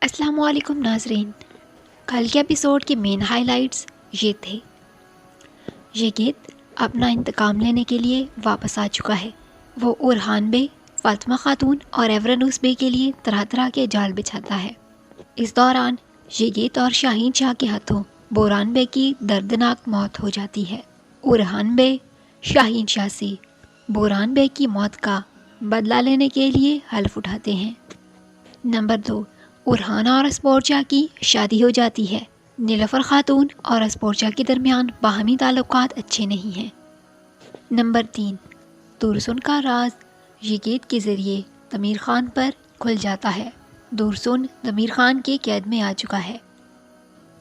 السلام علیکم ناظرین، کل کے ایپیسوڈ کے مین ہائی لائٹس یہ تھے۔ یہ گیت اپنا انتقام لینے کے لیے واپس آ چکا ہے۔ وہ اورحان بے، فاطمہ خاتون اور ایورانوس بے کے لیے طرح طرح کے جال بچھاتا ہے۔ اس دوران یہ گیت اور شاہین شاہ کے ہاتھوں بوران بے کی دردناک موت ہو جاتی ہے۔ اورحان بے شاہین شاہ سے بوران بے کی موت کا بدلہ لینے کے لیے حلف اٹھاتے ہیں۔ نمبر 2، اورحان اور اسپورچا کی شادی ہو جاتی ہے۔ نیلوفر خاتون اور اسپورچا کے درمیان باہمی تعلقات اچھے نہیں ہیں۔ نمبر 3، دورسن کا راز یہ گیت کے ذریعے ضمیر خان پر کھل جاتا ہے۔ دورسن ضمیر خان کے قید میں آ چکا ہے۔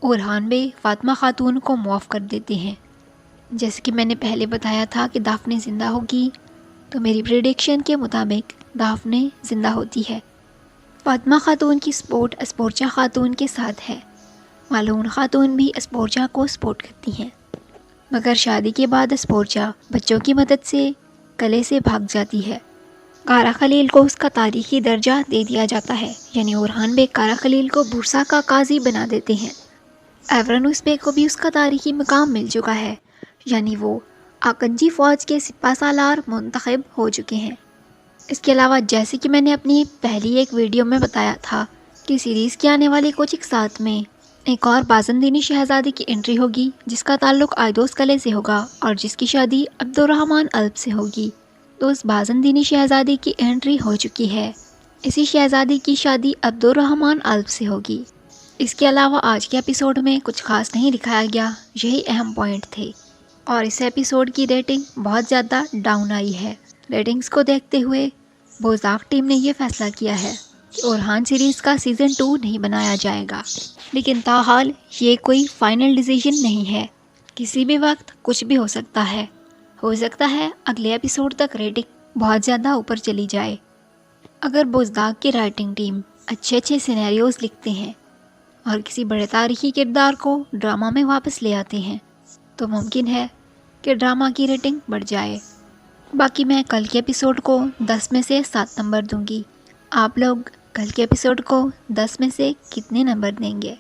اورحان بے فاطمہ خاتون کو معاف کر دیتے ہیں۔ جیسے کہ میں نے پہلے بتایا تھا کہ دافنے زندہ ہوگی، تو میری پریڈکشن کے مطابق دافنے زندہ ہوتی ہے۔ فاطمہ خاتون کی سپورٹ اسپورچا خاتون کے ساتھ ہے۔ مالون خاتون بھی اسپورچا کو سپورٹ کرتی ہیں، مگر شادی کے بعد اسپورچا بچوں کی مدد سے قلعے سے بھاگ جاتی ہے۔ کارا خلیل کو اس کا تاریخی درجہ دے دیا جاتا ہے، یعنی اورحان بے کارا خلیل کو بورسا کا قاضی بنا دیتے ہیں۔ ایورانوس بے کو بھی اس کا تاریخی مقام مل چکا ہے، یعنی وہ آکنجی فوج کے سپہ سالار منتخب ہو چکے ہیں۔ اس کے علاوہ جیسے کہ میں نے اپنی پہلی ایک ویڈیو میں بتایا تھا کہ سیریز کے آنے والے کچھ ایک ساتھ میں ایک اور بازندینی شہزادی کی انٹری ہوگی، جس کا تعلق آئدوس قلعے سے ہوگا اور جس کی شادی عبدالرحمن الب سے ہوگی۔ تو اس بازندینی شہزادی کی انٹری ہو چکی ہے۔ اسی شہزادی کی شادی عبدالرحمن الب سے ہوگی۔ اس کے علاوہ آج کے ایپیسوڈ میں کچھ خاص نہیں دکھایا گیا، یہی اہم پوائنٹ تھے۔ اور اس ایپیسوڈ کی ریٹنگ بہت زیادہ ڈاؤن آئی ہے۔ ریٹنگز کو دیکھتے ہوئے بوزاق ٹیم نے یہ فیصلہ کیا ہے کہ اورحان سیریز کا سیزن 2 نہیں بنایا جائے گا، لیکن تاحال یہ کوئی فائنل ڈیسیژن نہیں ہے۔ کسی بھی وقت کچھ بھی ہو سکتا ہے۔ ہو سکتا ہے اگلے ایپیسوڈ تک ریٹنگ بہت زیادہ اوپر چلی جائے۔ اگر بوزداق کی رائٹنگ ٹیم اچھے سینیریوز لکھتے ہیں اور کسی بڑے تاریخی کردار کو ڈرامہ میں واپس لے آتے ہیں، تو ممکن ہے کہ ڈرامہ کی ریٹنگ بڑھ جائے۔ باقی میں کل کے ایپیسوڈ کو 10 میں سے 7 نمبر دوں گی۔ آپ لوگ کل کے ایپیسوڈ کو 10 میں سے کتنے نمبر دیں گے؟